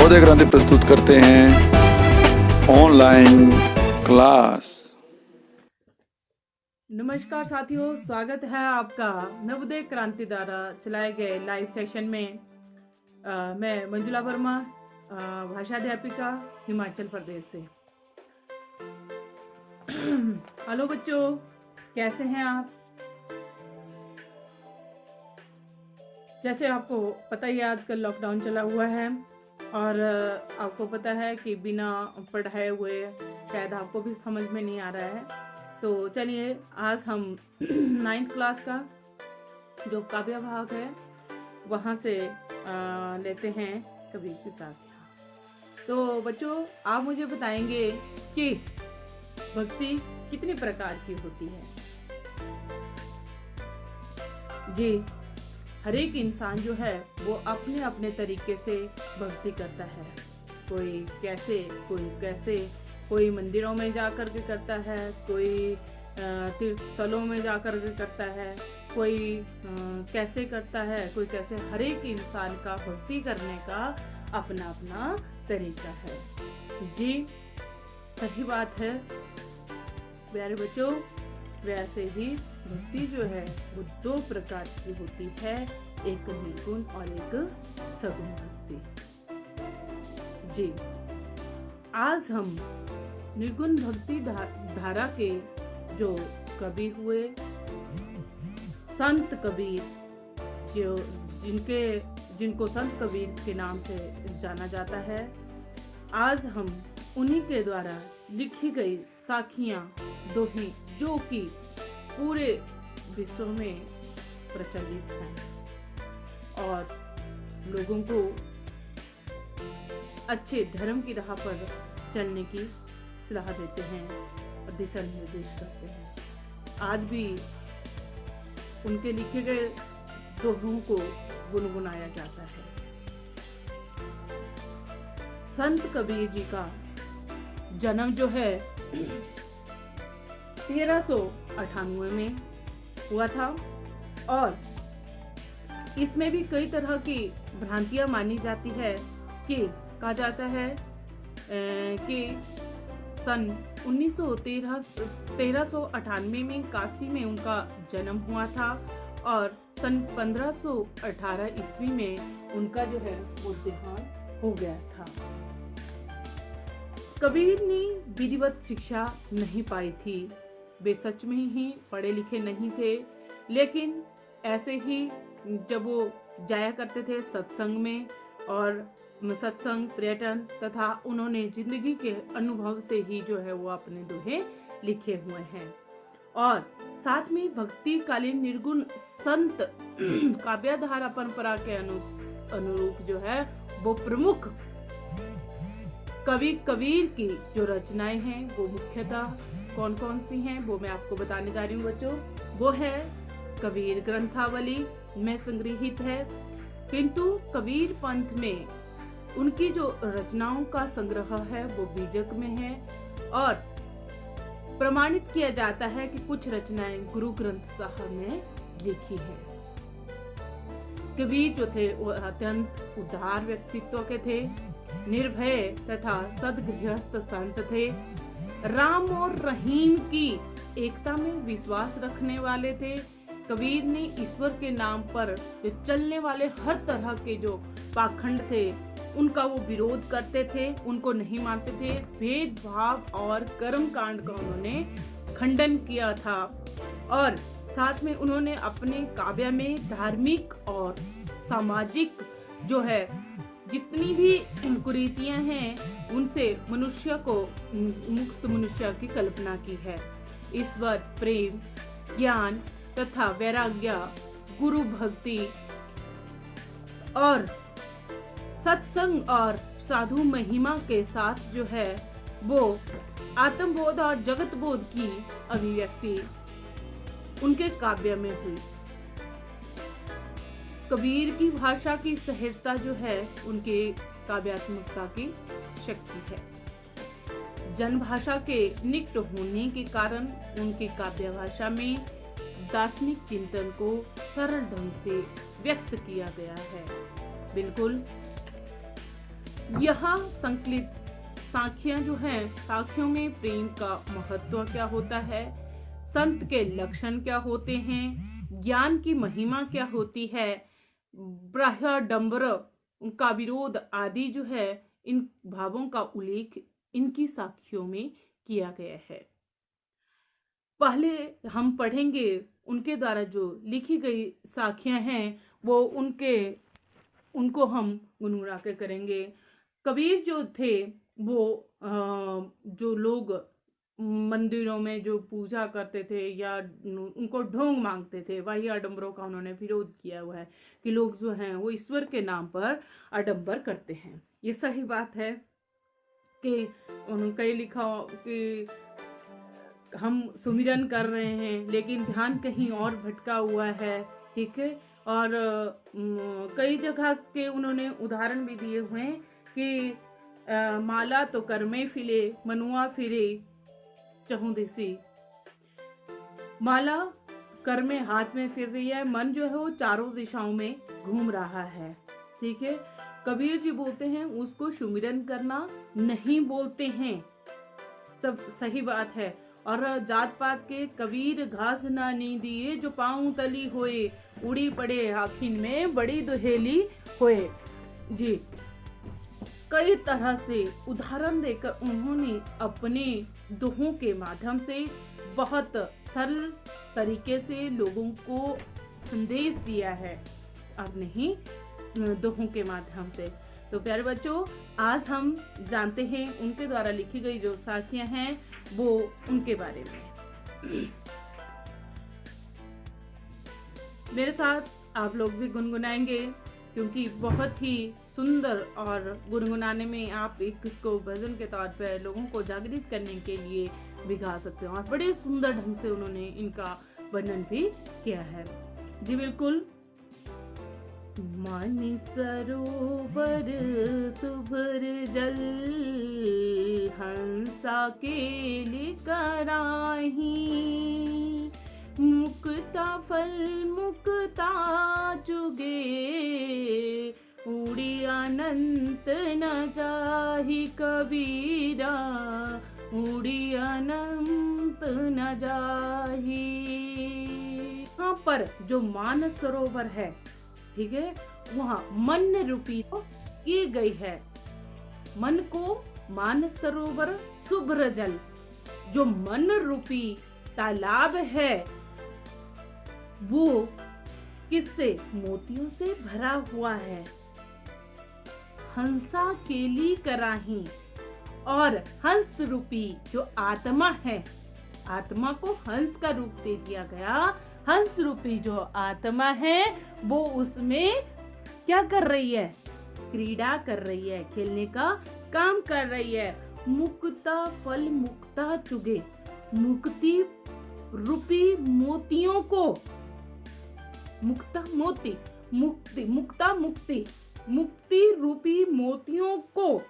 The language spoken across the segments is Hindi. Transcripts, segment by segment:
नवोदय क्रांति प्रस्तुत करते हैं ऑनलाइन क्लास। नमस्कार साथियों, स्वागत है आपका नवोदय क्रांति द्वारा चलाए गए लाइव सेशन में। मैं मंजुला वर्मा, भाषा अध्यापिका, हिमाचल प्रदेश से। हेलो बच्चों, कैसे हैं आप? जैसे आपको पता ही है, आजकल लॉकडाउन चला हुआ है और आपको पता है कि बिना पढ़ाए हुए शायद आपको भी समझ में नहीं आ रहा है। तो चलिए, आज हम 9th क्लास का जो काव्य भाग है वहाँ से लेते हैं कबीर के साथ। तो बच्चों, आप मुझे बताएंगे कि भक्ति कितनी प्रकार की होती है। जी, हर एक इंसान जो है वो अपने अपने तरीके से भक्ति करता है। कोई कैसे, कोई मंदिरों में जा कर के करता है, कोई तीर्थ स्थलों में जा कर के करता है, कोई कैसे करता है, कोई कैसे। हर एक इंसान का भक्ति करने का अपना अपना तरीका है। जी, सही बात है प्यारे बच्चों। वैसे ही भक्ति जो है वो 2 प्रकार की होती है, एक निर्गुण और एक सगुण भक्ति। जी, आज हम निर्गुण भक्ति धारा के जो कवि हुए संत कबीर, जो जिनको संत कबीर के नाम से जाना जाता है, आज हम उन्हीं के द्वारा लिखी गई साखियां, दोहे जो कि पूरे विश्व में प्रचलित हैं और लोगों को अच्छे धर्म की राह पर चलने की सलाह देते हैं और दिशा निर्देश करते हैं। आज भी उनके लिखे गए दोहों को गुनगुनाया जाता है। संत कबीर जी का जन्म जो है 1398 में हुआ था और इसमें भी कई तरह की भ्रांतियां मानी जाती है कि कहा जाता है कि सन 1398 में काशी में उनका जन्म हुआ था और सन 1518 ईस्वी में उनका जो है वो देहांत हो गया था। कबीर ने विधिवत शिक्षा नहीं पाई थी। वे सच में ही पढ़े लिखे नहीं थे, लेकिन ऐसे ही जब वो जाया करते थे सत्संग में और सत्संग, पर्यटन तथा उन्होंने जिंदगी के अनुभव से ही जो है वो अपने दोहे लिखे हुए हैं। और साथ में भक्ति कालीन निर्गुण संत काव्यधारा परंपरा के अनुरूप जो है वो प्रमुख कबीर की जो रचनाएं हैं वो मुख्यतः कौन कौन सी हैं वो मैं आपको बताने जा रही हूँ बच्चों। वो है कबीर ग्रंथावली में संग्रहित है, किंतु कबीर पंथ में उनकी जो रचनाओं का संग्रह है वो बीजक में है और प्रमाणित किया जाता है कि कुछ रचनाएं गुरु ग्रंथ साहब ने लिखी है। कबीर जो थे वो अत्यंत उदार व्यक्तित्व के थे, निर्भय तथा सद्गृहस्थ संत थे, राम और रहीम की एकता में विश्वास रखने वाले थे। कबीर ने ईश्वर के नाम पर जो चलने वाले हर तरह के जो पाखंड थे उनका वो विरोध करते थे, उनको नहीं मानते थे। भेदभाव और कर्म कांड का उन्होंने खंडन किया था और साथ में उन्होंने अपने काव्य में धार्मिक और सामाजिक जो है जितनी भी कुरीतियां हैं उनसे मनुष्य को मुक्त मनुष्य की कल्पना की है। ईश्वर, प्रेम, ज्ञान तथा वैराग्य, गुरु भक्ति और सत्संग और साधु महिमा के साथ जो है वो आत्मबोध और जगत बोध की अभिव्यक्ति उनके काव्य में हुई। कबीर की भाषा की सहजता जो है उनके काव्यात्मकता की शक्ति है। जन भाषा के निकट होने के कारण उनकी काव्य भाषा में दार्शनिक चिंतन को सरल ढंग से व्यक्त किया गया है। बिल्कुल यह संकलित साखियां जो हैं, साखियों में प्रेम का महत्व क्या होता है, संत के लक्षण क्या होते हैं, ज्ञान की महिमा क्या होती है, ब्रह्मडंबर उनका विरोध आदि जो है, इन भावों का उल्लेख इनकी साखियों में किया गया है। पहले हम पढ़ेंगे उनके द्वारा जो लिखी गई साखियां हैं, वो उनको हम गुनगुना के करेंगे। कबीर जो थे वो जो लोग मंदिरों में जो पूजा करते थे या उनको ढोंग मांगते थे, वही आडंबरों का उन्होंने विरोध किया हुआ है कि लोग जो हैं वो ईश्वर के नाम पर आडंबर करते हैं। ये सही बात है कि उन्होंने लिखा कि हम सुमिरन कर रहे हैं लेकिन ध्यान कहीं और भटका हुआ है, ठीक है। और कई जगह के उन्होंने उदाहरण भी दिए हुए हैं कि माला तो कर में फिले, मनुआ फिरे चहु दिसी। माला कर में हाथ में फिर रही है, मन जो है वो चारों दिशाओं में घूम रहा है, ठीक है। कबीर जी बोलते हैं उसको सुमिरन करना नहीं बोलते हैं, सब सही बात है। और जात पात के कबीर घास ना नी दिए, जो पाँव तली होए, उड़ी पड़े आखिन में बड़ी दुहेली होए। जी, कई तरह से उदाहरण देकर उन्होंने अपने दोहों के माध्यम से बहुत सरल तरीके से लोगों को संदेश दिया है, अपने ही दोहों के माध्यम से। तो प्यारे बच्चों, आज हम जानते हैं उनके द्वारा लिखी गई जो साखियां हैं वो उनके बारे में। मेरे साथ आप लोग भी गुनगुनाएंगे, क्योंकि बहुत ही सुंदर और गुनगुनाने में आप इसको भजन के तौर पर लोगों को जागृत करने के लिए भी गा सकते हो। और बड़े सुंदर ढंग से उन्होंने इनका वर्णन भी किया है। जी बिल्कुल। मानि सरोवर सुभर जल, हंसा केलि कराही, मुक्ता फल मुक्ता चुगे, उड़ी अनंत न जाहि कबीरा, उड़ी अनंत न जाहि। यहाँ पर जो मानस सरोवर है, ठीक है, वहाँ मन रूपी की गई है। मन को मानस सरोवर शुभ्र जल, जो मन रूपी तालाब है वो किससे? मोतियों से भरा हुआ है। हंसा केली कराही, और हंस रूपी जो आत्मा है, आत्मा को हंस का रूप दे दिया गया। हंस रूपी जो आत्मा है वो उसमें क्या कर रही है? क्रीड़ा कर रही है, खेलने का काम कर रही है। मुक्ता फल मुक्ता चुगे, मुक्ति रूपी मोतियों को, मुक्ता मोती, मुक्ति मुक्ता मुक्ति, मुक्ति रूपी मोतियों को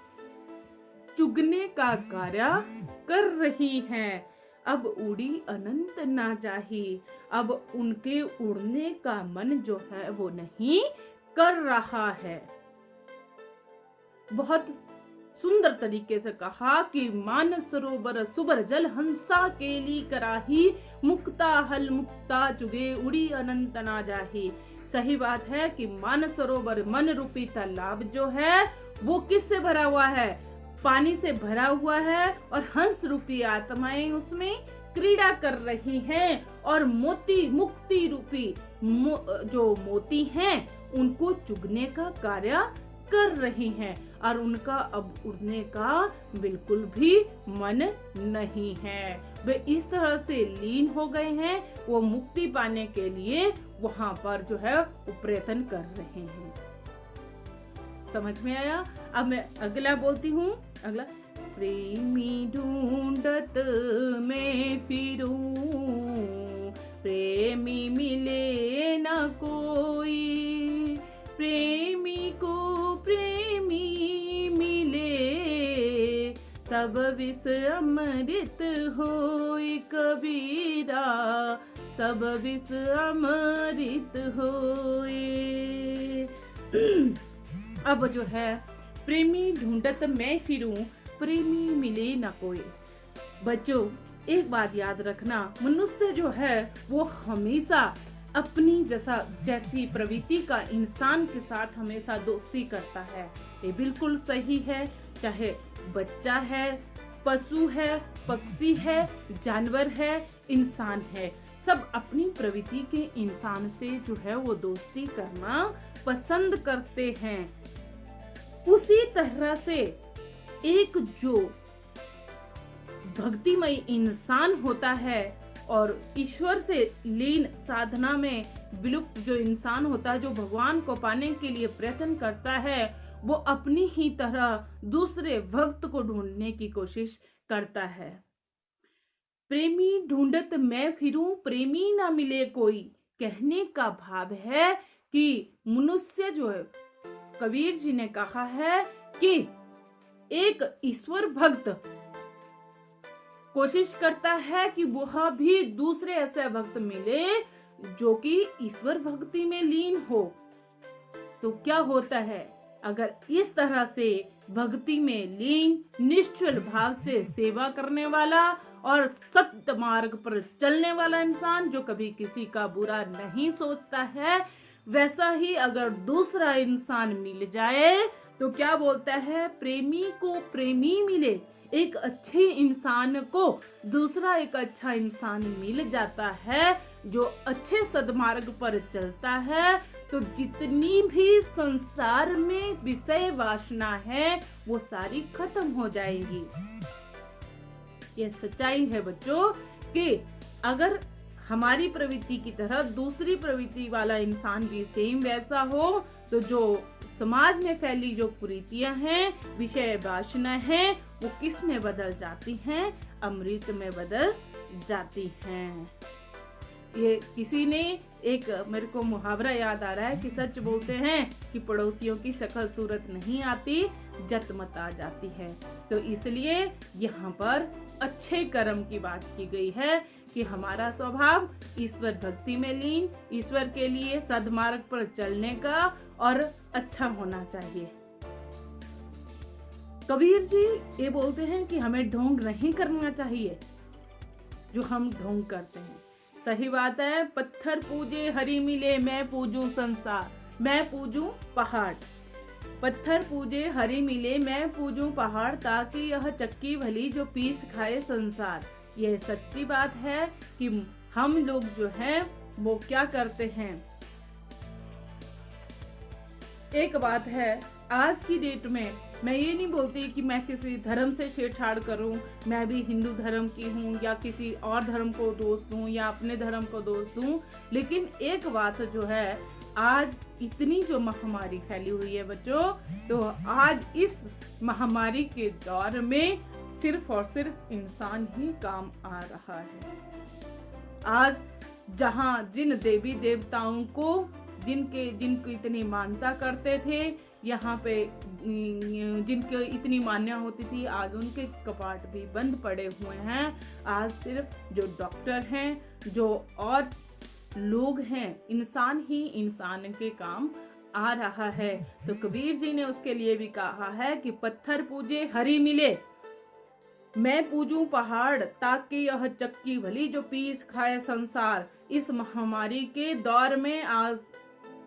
चुगने का कार्य कर रही हैं। अब उड़ी अनंत ना जाही, अब उनके उड़ने का मन जो है वो नहीं कर रहा है। बहुत सुंदर तरीके से कहा कि मानस सरोवर सुबर जल, हंसा केली कराही, मुक्ता हल मुक्ता चुगे, उड़ी अनंत ना जाही। सही बात है कि मानस सरोवर मन रूपी तालाब जो है वो किससे भरा हुआ है? पानी से भरा हुआ है, और हंस रूपी आत्माएं उसमें क्रीड़ा कर रही हैं, और मोती मुक्ति रूपी जो मोती हैं उनको चुगने का कार्य कर रही हैं, और उनका अब उड़ने का बिल्कुल भी मन नहीं है। वे इस तरह से लीन हो गए हैं, वो मुक्ति पाने के लिए वहां पर जो है वो प्रयत्न कर रहे हैं। समझ में आया? अब मैं अगला बोलती हूँ। अगला, प्रेमी ढूंढत में फिरूं, प्रेमी मिले न कोई, प्रेमी को प्रेमी मिले, सब विष अमृत होई कबीरा, सब विष अमृत होए। अब जो है प्रेमी ढूंढत मैं फिरूं, प्रेमी मिले न कोई। बच्चों, एक बात याद रखना, मनुष्य जो है वो हमेशा अपनी जैसी प्रवृत्ति का इंसान के साथ हमेशा दोस्ती करता है। ये बिल्कुल सही है, चाहे बच्चा है, पशु है, पक्षी है, जानवर है, इंसान है, सब अपनी प्रवृत्ति के इंसान से जो है वो दोस्ती करना पसंद करते हैं। उसी तरह से एक जो भक्तिमय इंसान होता है और ईश्वर से लीन साधना में विलुप्त जो इंसान होता है, जो भगवान को पाने के लिए प्रयत्न करता है, वो अपनी ही तरह दूसरे भक्त को ढूंढने की कोशिश करता है। प्रेमी ढूंढत मैं फिरूं, प्रेमी ना मिले कोई। कहने का भाव है कि मनुष्य जो है, कबीर जी ने कहा है कि एक ईश्वर भक्त कोशिश करता है कि वह भी दूसरे ऐसे भक्त मिले जो कि ईश्वर भक्ति में लीन हो। तो क्या होता है, अगर इस तरह से भक्ति में लीन, निश्चल भाव से सेवा करने वाला और सत्य मार्ग पर चलने वाला इंसान जो कभी किसी का बुरा नहीं सोचता है, वैसा ही अगर दूसरा इंसान मिल जाए तो क्या बोलता है, प्रेमी को प्रेमी मिले। एक अच्छे इंसान को दूसरा एक अच्छा इंसान मिल जाता है जो अच्छे सद्मार्ग पर चलता है, तो जितनी भी संसार में विषय वासना है वो सारी खत्म हो जाएगी। ये सच्चाई है बच्चों कि अगर हमारी प्रवृत्ति की तरह दूसरी प्रवृत्ति वाला इंसान भी सेम वैसा हो, तो जो समाज में फैली जो कुरीतियां हैं, विषय वासना है, वो किस में बदल जाती हैं, अमृत में बदल जाती हैं। ये किसी ने एक, मेरे को मुहावरा याद आ रहा है कि सच बोलते हैं कि पड़ोसियों की शक्ल सूरत नहीं आती, जत मत आ जाती है। तो इसलिए यहाँ पर अच्छे कर्म की बात की गई है कि हमारा स्वभाव ईश्वर भक्ति में लीन, ईश्वर के लिए सद्मार्ग पर चलने का और अच्छा होना चाहिए। कबीर जी ये बोलते हैं कि हमें ढोंग नहीं करना चाहिए जो हम ढोंग करते हैं। सही बात है, पत्थर पूजे हरि मिले, मैं पूजूं संसार, मैं पूजूं पहाड़। पत्थर पूजे हरि मिले, मैं पूजूं पहाड़, ताकि यह चक्की भली जो पीस खाए संसार। यह सच्ची बात है कि हम लोग जो हैं वो क्या करते हैं। एक बात है, आज की डेट में मैं ये नहीं बोलती कि मैं किसी धर्म से छेड़छाड़ करूं, मैं भी हिंदू धर्म की हूं या किसी और धर्म को दोष दूं या अपने धर्म को दोष दूं, लेकिन एक बात जो है, आज इतनी जो महामारी फैली हुई है बच्चों, तो आज इस महामारी के दौर में सिर्फ और सिर्फ इंसान ही काम आ रहा है। आज जहां जिन देवी देवताओं को जिनको इतनी मानता करते थे, यहाँ पे जिनके इतनी मान्य होती थी, आज उनके कपाट भी बंद पड़े हुए हैं। आज सिर्फ जो डॉक्टर हैं, जो और लोग हैं, इंसान ही इंसान के काम आ रहा है। तो कबीर जी ने उसके लिए भी कहा है कि पत्थर पूजे हरि मिले, मैं पूजूं पहाड़, ताकि यह चक्की भली जो पीस खाए संसार। इस महामारी के दौर में आज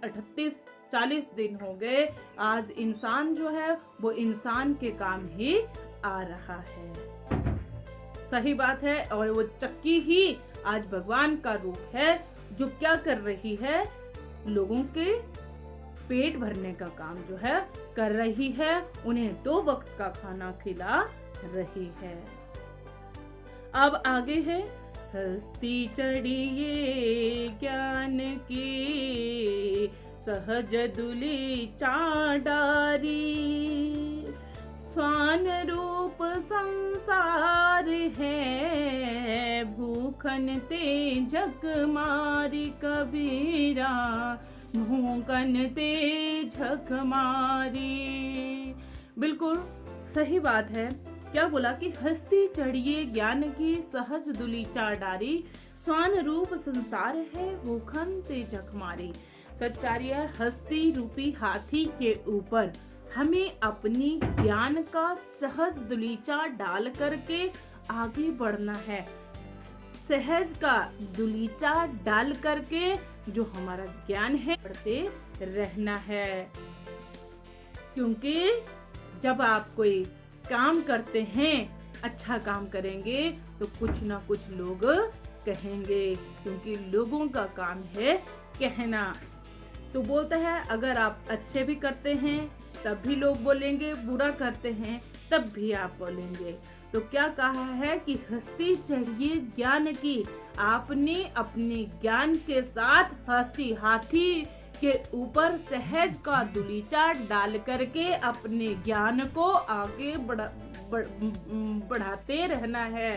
38-40 दिन हो गए, आज इंसान जो है वो इंसान के काम ही आ रहा है। सही बात है, और वो चक्की ही आज भगवान का रूप है जो क्या कर रही है, लोगों के पेट भरने का काम जो है कर रही है, उन्हें 2 वक्त का खाना खिला रही है। अब आगे है, हस्ती चढ़िए ज्ञान की, सहज दुली चाडारी, स्वान रूप संसार है, भूखन ते जग मारी कबीरा, भूखन ते झक मारी। बिल्कुल सही बात है। क्या बोला कि हस्ती चढ़िए ज्ञान की, सहज दुली चाडारी, स्वान रूप संसार है, भूखन ते जख मारी। सच्चाई है, हस्ती रूपी हाथी के ऊपर हमें अपनी ज्ञान का सहज दुलीचा डाल करके आगे बढ़ना है। सहज का दुलीचा डाल करके जो हमारा ज्ञान है बढ़ते रहना है। क्योंकि जब आप कोई काम करते हैं, अच्छा काम करेंगे तो कुछ ना कुछ लोग कहेंगे, क्योंकि लोगों का काम है कहना। तो बोलता है अगर आप अच्छे भी करते हैं तब भी लोग बोलेंगे, बुरा करते हैं तब भी आप बोलेंगे। तो क्या कहा है कि हस्ती चढ़िए ज्ञान की। आपने अपने ज्ञान के साथ हाथी के ऊपर सहज का दुलीचा डाल करके अपने ज्ञान को आगे बढ़ाते रहना है।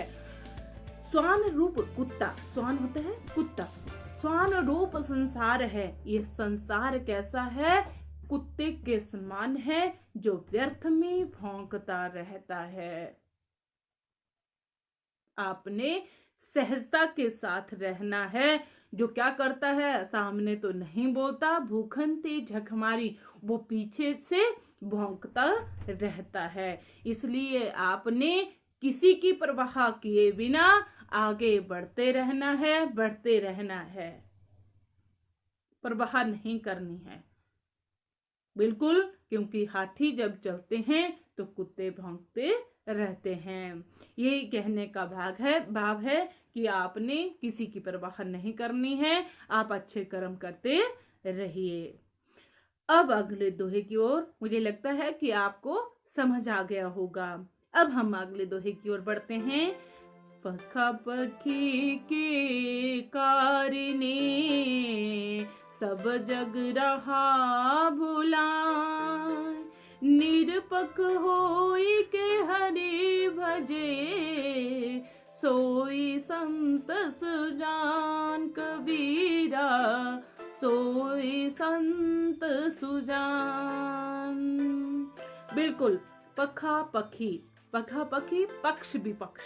स्वान रूप कुत्ता, स्वान होता है कुत्ता, स्वान रूप संसार है। ये संसार कैसा है? कुत्ते के समान है, जो व्यर्थ में भौंकता रहता है। आपने सहजता के साथ रहना है। जो क्या करता है, सामने तो नहीं बोलता, भूखंती झकमारी, वो पीछे से भौंकता रहता है। इसलिए आपने किसी की परवाह किए बिना आगे बढ़ते रहना है, बढ़ते रहना है। परवाह नहीं करनी है बिल्कुल, क्योंकि हाथी जब चलते हैं तो कुत्ते भौंकते रहते हैं। ये कहने का भाव है कि आपने किसी की परवाह नहीं करनी है, आप अच्छे कर्म करते रहिए। अब अगले दोहे की ओर, मुझे लगता है कि आपको समझ आ गया होगा। अब हम अगले दोहे की ओर बढ़ते हैं। पखा पखी के कारणे सब जग रहा भुलाए, निरपक होई के हरि भजे, सोई संत सुजान कबीरा, सोई संत सुजान। बिल्कुल, पखा पखी, पखा पखी पक्ष विपक्ष,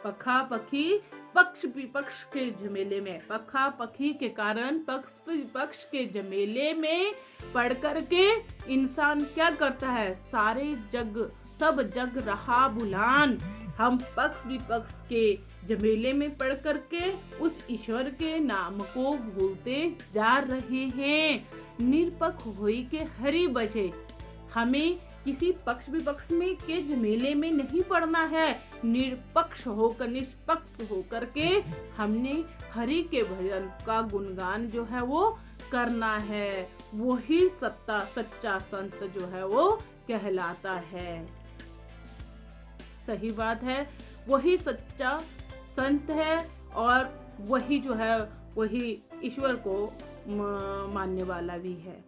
पखा पखी पक्ष विपक्ष के झमेले में, पखा पखी के कारण पक्ष विपक्ष के झमेले में पढ़ करके इंसान क्या करता है? सारे जग, सब जग रहा भुलान। हम पक्ष विपक्ष के झमेले में पढ़ करके उस ईश्वर के नाम को भूलते जा रहे हैं। निरपक्ष होई के हरि बजे, हमें किसी पक्ष विपक्ष में के झमेले में नहीं पड़ना है। निरपक्ष होकर, निष्पक्ष होकर के हमने हरि के भजन का गुणगान जो है वो करना है। वही सच्चा संत जो है वो कहलाता है। सही बात है, वही सच्चा संत है और वही जो है वही ईश्वर को मानने वाला भी है।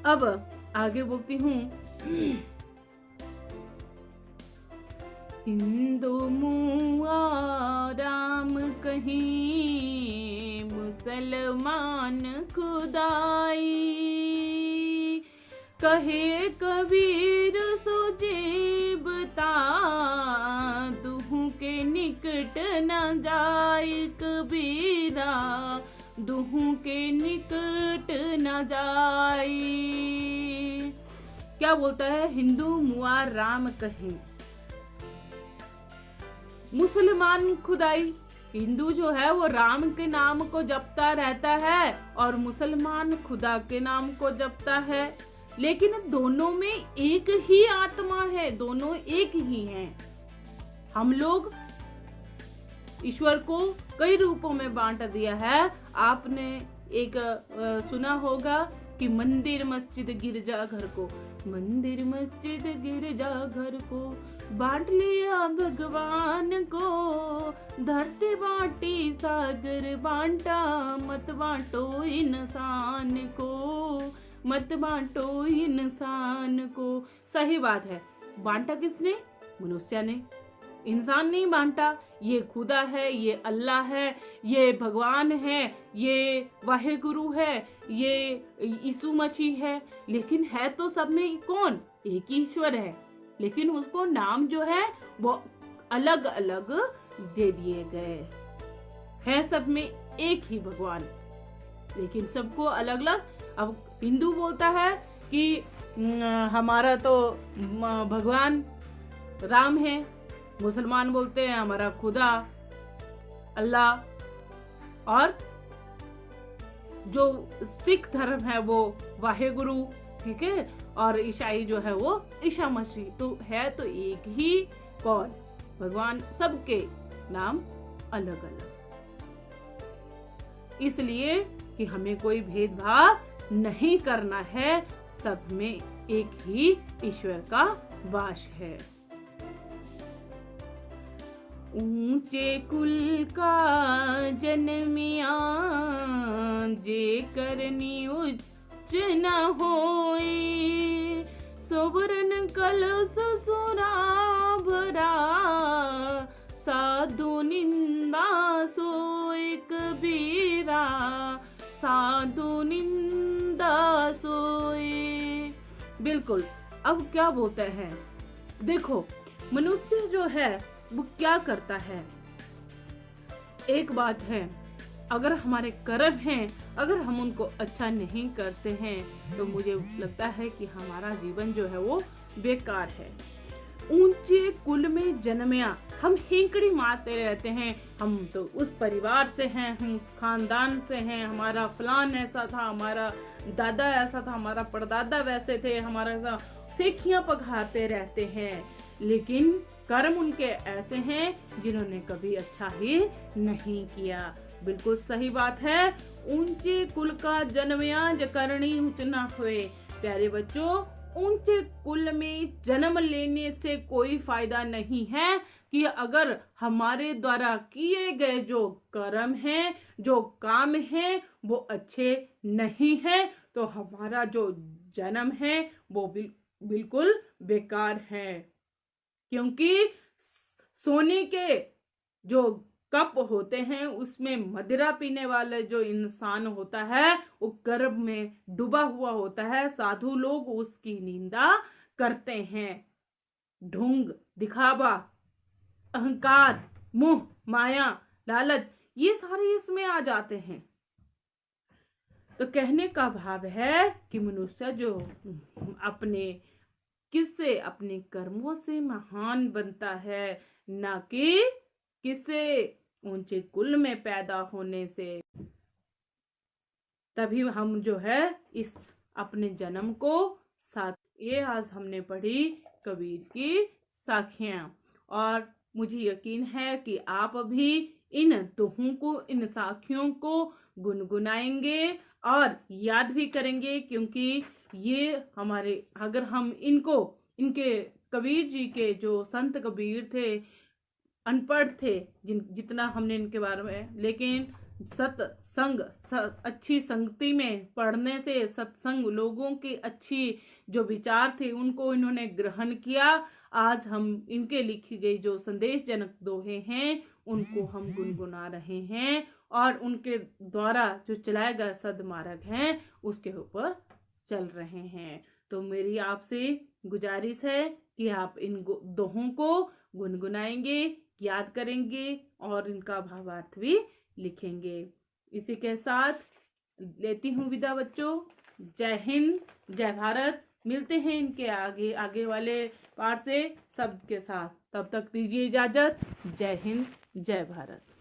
अब आगे बोलती हूँ। हिंदू मुआ राम कहीं, मुसलमान खुदाई, कहे कबीर सुजीबता, दुहु के निकट न जाए कबीरा, दुहु के निकट न जाए। क्या बोलता है? हिंदू मुआ राम कहीं, मुसलमान खुदाई। हिंदू जो है वो राम के नाम को जपता रहता है और मुसलमान खुदा के नाम को जपता है, लेकिन दोनों में एक ही आत्मा है, दोनों एक ही हैं। हम लोग ईश्वर को कई रूपों में बांट दिया है। आपने एक सुना होगा कि मंदिर मस्जिद गिरजा घर को, मंदिर मस्जिद गिरजा घर को बांट लिया भगवान को, धरती बांटी सागर बांटा, मत बांटो इंसान को, मत बांटो इंसान को। सही बात है, बांटा किसने? मनुष्य ने, इंसान नहीं बांटा। ये खुदा है, ये अल्लाह है, ये भगवान है, ये वाहेगुरु है, ये यीशु मसीह है, लेकिन है तो सब में कौन? एक ही ईश्वर है, लेकिन उसको नाम जो है वो अलग अलग दे दिए गए हैं। सब में एक ही भगवान, लेकिन सबको अलग अलग। अब हिंदू बोलता है कि हमारा तो भगवान राम है, मुसलमान बोलते हैं हमारा खुदा अल्लाह, और जो सिख धर्म है वो वाहेगुरु, ठीक है, और ईसाई जो है वो ईसा मसीह। तो है तो एक ही कौन? भगवान, सबके नाम अलग अलग, इसलिए कि हमें कोई भेदभाव नहीं करना है, सब में एक ही ईश्वर का वास है। ऊंचे कुल का जन्मिया जे करनी उच्च न होए, सोबरन कल ससुरा भरा साधु निंदा सोए कबीरा, साधु निंदा सोए। बिल्कुल। अब क्या बोलते हैं, देखो मनुष्य जो है वो क्या करता है। एक बात है, अगर हमारे कर्म हैं, अगर हम उनको अच्छा नहीं करते हैं तो मुझे लगता है कि हमारा जीवन जो है वो बेकार है। ऊंचे कुल में जन्मया, हम हेंकड़ी मारते रहते हैं, हम तो उस परिवार से हैं, हम उस खानदान से हैं, हमारा फलान ऐसा था, हमारा दादा ऐसा था, हमारा परदादा वैसे थे, हमारा ऐसा सेखियां पघारते रहते हैं, लेकिन कर्म उनके ऐसे हैं जिन्होंने कभी अच्छा ही नहीं किया। बिल्कुल सही बात है। ऊंचे कुल का जन्मया ज करनी उच्च न हुए। प्यारे बच्चों, ऊंचे कुल में जन्म लेने से कोई फायदा नहीं है कि अगर हमारे द्वारा किए गए जो कर्म हैं, जो काम हैं, वो अच्छे नहीं है तो हमारा जो जन्म है वो बिल्कुल बेकार है। क्योंकि सोने के जो कप होते हैं उसमें मदिरा पीने वाले जो इंसान होता है वो गर्भ में डूबा हुआ होता है। साधु लोग उसकी निंदा करते हैं। ढोंग, दिखावा, अहंकार, मोह, माया, लालच, ये सारे इसमें आ जाते हैं। तो कहने का भाव है कि मनुष्य जो अपने किससे, अपने कर्मों से महान बनता है, ना कि किसे ऊंचे कुल में पैदा होने से। तभी हम जो है इस अपने जन्म को साथ, ये आज हमने पढ़ी कबीर की साखियां, और मुझे यकीन है कि आप अभी इन दोहों को, इन साखियों को गुनगुनाएंगे और याद भी करेंगे, क्योंकि ये हमारे, अगर हम इनको, इनके कबीर जी के जो संत कबीर थे, अनपढ़ थे जितना हमने इनके बारे में, लेकिन सत्संग, अच्छी संगति में पढ़ने से, सत्संग, लोगों की अच्छी जो विचार थे उनको इन्होंने ग्रहण किया। आज हम इनके लिखी गई जो संदेश जनक दोहे हैं उनको हम गुनगुना रहे हैं, और उनके द्वारा जो चलाया गया सदमार्ग है उसके ऊपर चल रहे हैं। तो मेरी आपसे गुजारिश है कि आप इन दोहों को गुनगुनाएंगे, याद करेंगे और इनका भावार्थ भी लिखेंगे। इसी के साथ लेती हूँ विदा बच्चों। जय हिंद, जय भारत। मिलते हैं इनके आगे वाले पाठ से सबके साथ। तब तक दीजिए इजाजत। जय हिंद, जय भारत।